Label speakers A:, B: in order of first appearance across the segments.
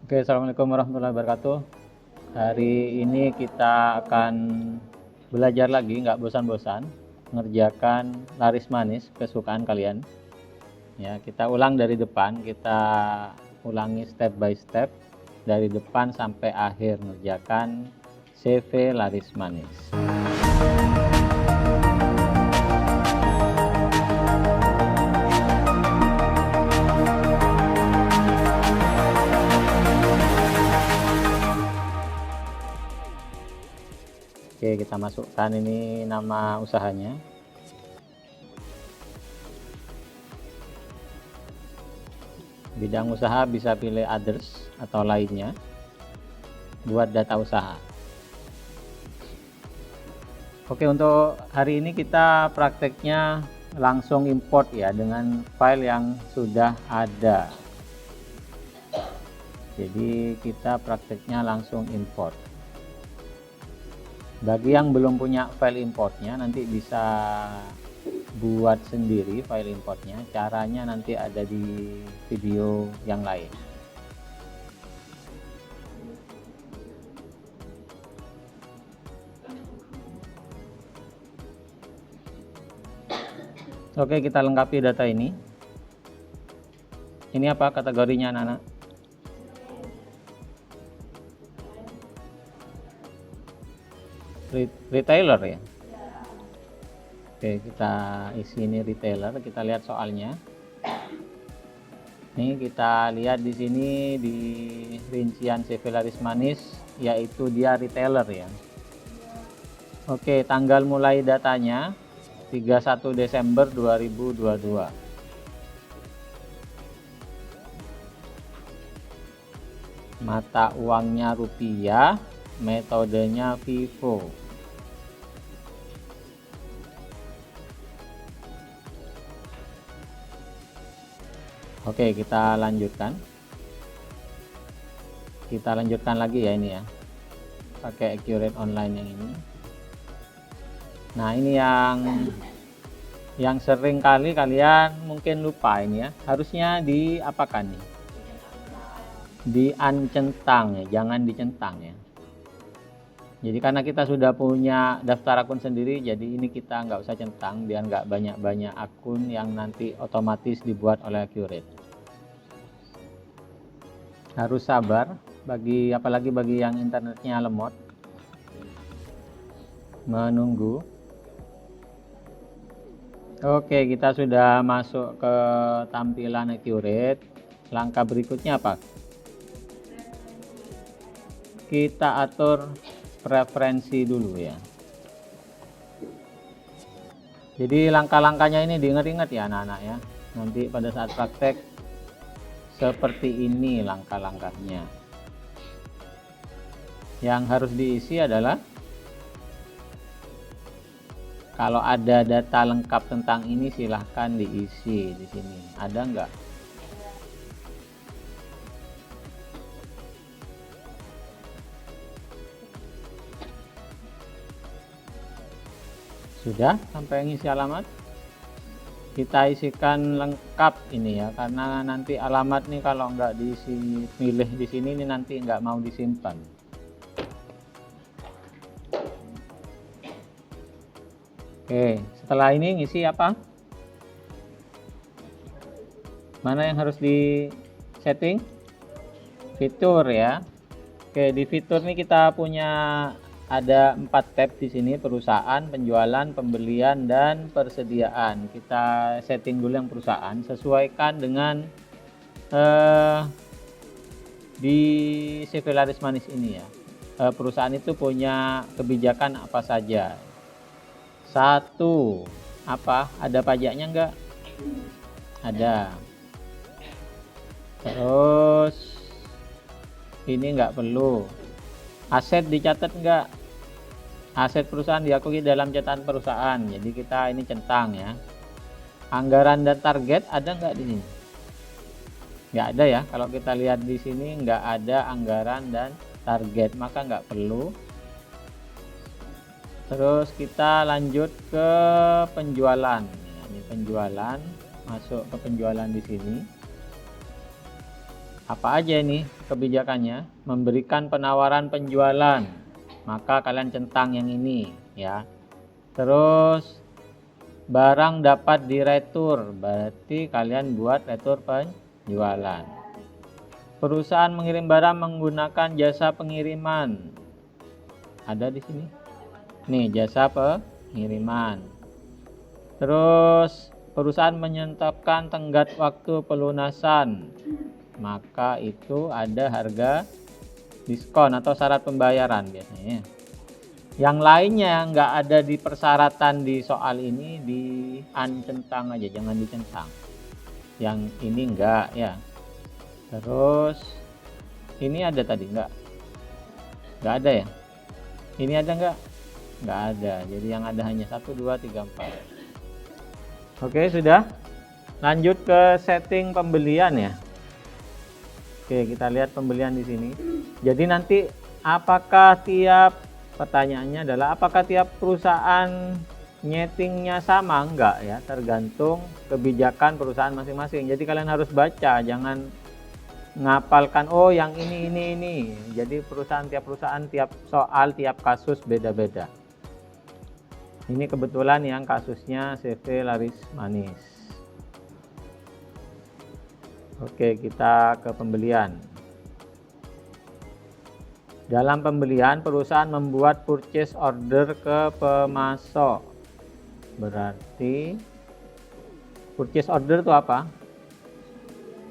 A: Oke, assalamualaikum warahmatullahi wabarakatuh. Hari ini kita akan belajar lagi, nggak bosan-bosan, mengerjakan laris manis kesukaan kalian. Ya, kita ulang dari depan, kita ulangi step by step dari depan sampai akhir mengerjakan CV laris manis. Oke, kita masukkan ini nama usahanya. Bidang usaha bisa pilih others atau lainnya buat data usaha. Oke, untuk hari ini kita prakteknya langsung import ya dengan file yang sudah ada. Jadi kita prakteknya langsung import. Bagi yang belum punya file importnya, nanti bisa buat sendiri file importnya. Caranya nanti ada di video yang lain. Oke, kita lengkapi data ini. Ini apa kategorinya, anak-anak? Retailer ya. Oke, kita isi ini retailer. Kita lihat soalnya. Nih kita lihat di sini di rincian CV laris manis, yaitu dia retailer ya. Oke, tanggal mulai datanya 31 Desember 2022. Mata uangnya rupiah, metodenya FIFO. Oke, kita lanjutkan. Kita lanjutkan lagi ya ini ya. Pakai Accurate Online yang ini. Nah, ini yang sering kali kalian mungkin lupa ini ya. Harusnya diapakan nih? Di-uncentang ya, jangan dicentang ya. Jadi karena kita sudah punya daftar akun sendiri, jadi ini kita nggak usah centang biar nggak banyak-banyak akun yang nanti otomatis dibuat oleh Accurate. Harus sabar, apalagi bagi yang internetnya lemot, menunggu. Oke, kita sudah masuk ke tampilan Accurate. Langkah berikutnya apa? Kita atur preferensi dulu ya. Jadi langkah-langkahnya ini diingat-ingat ya anak-anak ya. Nanti pada saat praktek seperti ini langkah-langkahnya. Yang harus diisi adalah kalau ada data lengkap tentang ini silahkan diisi di sini. Ada enggak? Sudah sampai ngisi alamat? Kita isikan lengkap ini ya, karena nanti alamat nih kalau nggak diisi milih di sini ini nanti nggak mau disimpan. Oke, setelah ini ngisi apa? Mana yang harus di setting? Fitur ya. Oke, di fitur ini kita punya ada 4 tab di sini: perusahaan, penjualan, pembelian, dan persediaan. Kita setting dulu yang perusahaan, sesuaikan dengan di CV laris manis ini ya. Perusahaan itu punya kebijakan apa saja. 1, apa? Ada pajaknya enggak? Ada. Terus ini enggak perlu. Aset dicatat enggak? Aset perusahaan diakui dalam catatan perusahaan. Jadi kita ini centang ya. Anggaran dan target ada enggak di sini? Enggak ada ya. Kalau kita lihat di sini enggak ada anggaran dan target, maka enggak perlu. Terus kita lanjut ke penjualan. Ini penjualan, masuk ke penjualan di sini. Apa aja ini kebijakannya? Memberikan penawaran penjualan, maka kalian centang yang ini ya. Terus barang dapat diretur, berarti kalian buat retur penjualan. Perusahaan mengirim barang menggunakan jasa pengiriman, ada di sini nih, jasa pengiriman. Terus perusahaan menetapkan tenggat waktu pelunasan, maka itu ada harga diskon atau syarat pembayaran biasanya. Yang lainnya nggak ada di persyaratan di soal ini, di uncentang aja, jangan dicentang. Yang ini enggak ya. Terus ini ada tadi nggak ada ya. Ini ada nggak ada. Jadi yang ada hanya 1 2 3 4. Oke, sudah. Lanjut ke setting pembelian ya. Oke, kita lihat pembelian di sini. Jadi nanti pertanyaannya adalah apakah tiap perusahaan nyetingnya sama? Enggak ya, tergantung kebijakan perusahaan masing-masing. Jadi kalian harus baca, jangan ngapalkan oh yang ini. Jadi tiap perusahaan, tiap soal, tiap kasus beda-beda. Ini kebetulan yang kasusnya CV Laris Manis. Oke, kita ke pembelian. Dalam pembelian, perusahaan membuat purchase order ke pemasok. Berarti purchase order itu apa?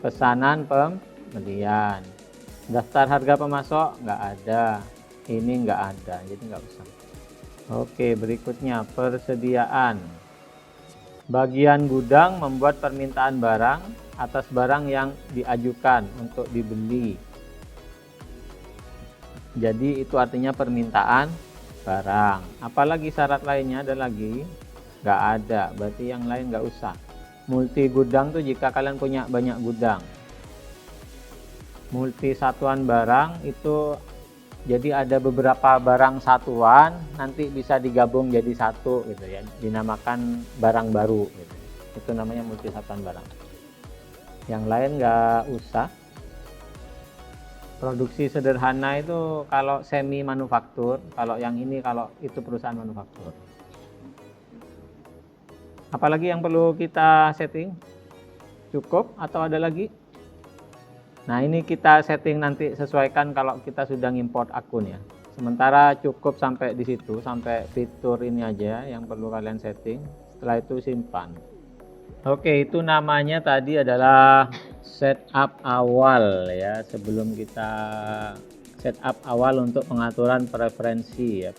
A: Pesanan pembelian. Daftar harga pemasok nggak ada. Ini nggak ada, jadi nggak usah. Oke, berikutnya persediaan. Bagian gudang membuat permintaan barang atas barang yang diajukan untuk dibeli. Jadi itu artinya permintaan barang. Apalagi syarat lainnya ada lagi? Nggak ada, berarti yang lain nggak usah. Multi gudang tuh jika kalian punya banyak gudang. Multi satuan barang itu jadi ada beberapa barang satuan, nanti bisa digabung jadi satu gitu ya, dinamakan barang baru gitu. Itu namanya multi satuan barang. Yang lain nggak usah. Produksi sederhana itu kalau semi manufaktur, kalau yang ini kalau itu perusahaan manufaktur. Apalagi yang perlu kita setting? Cukup atau ada lagi? Nah, ini kita setting nanti, sesuaikan kalau kita sudah import akun ya. Sementara cukup sampai di situ, sampai fitur ini aja yang perlu kalian setting. Setelah itu simpan. Oke, itu namanya tadi adalah setup awal ya, sebelum kita setup awal untuk pengaturan preferensi ya.